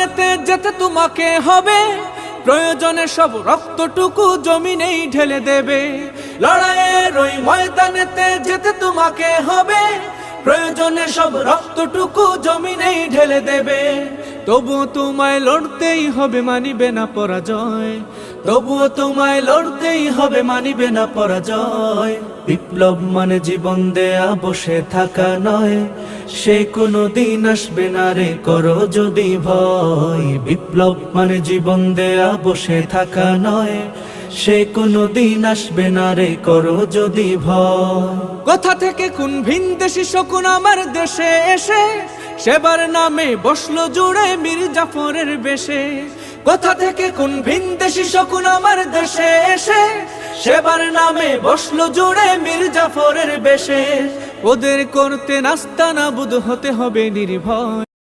ময়দানেতে যেতে তোমাকে হবে, প্রয়োজনে সব রক্তটুকু জমিনেই ঢেলে দেবে। লড়াইয়ের ওই ময়দানেতে যেতে তোমাকে হবে, প্রয়োজনে সব রক্তটুকু জমিনেই ঢেলে দেবে। তবুও তোমায় লড়তেই হবে, মানিবে না পরাজয়। তবুও তোমায় লড়তেই হবে, মানিবে না পরাজয়। বিপ্লব মানে জীবন দেয়া বসে থাকা নয়, সে কোনো দিন আসবে না রে করো যদি ভয়। বিপ্লব মানে জীবন দেয়া বসে থাকা নয়, সে কোনো দিন আসবে না রে করো যদি ভয়। কোথা থেকে কোন ভিনদেশি শকুন আমার দেশে এসে সেবার নামে বসলো জুড়ে মীর জাফরের বেশে। কোথা থেকে কোন ভিনদেশি শকুন আমার দেশে এসে সেবার নামে বসলো জুড়ে মীর জাফরের বেশে। ওদের করতে নাস্তানাবুদ হতে হবে নির্ভয়।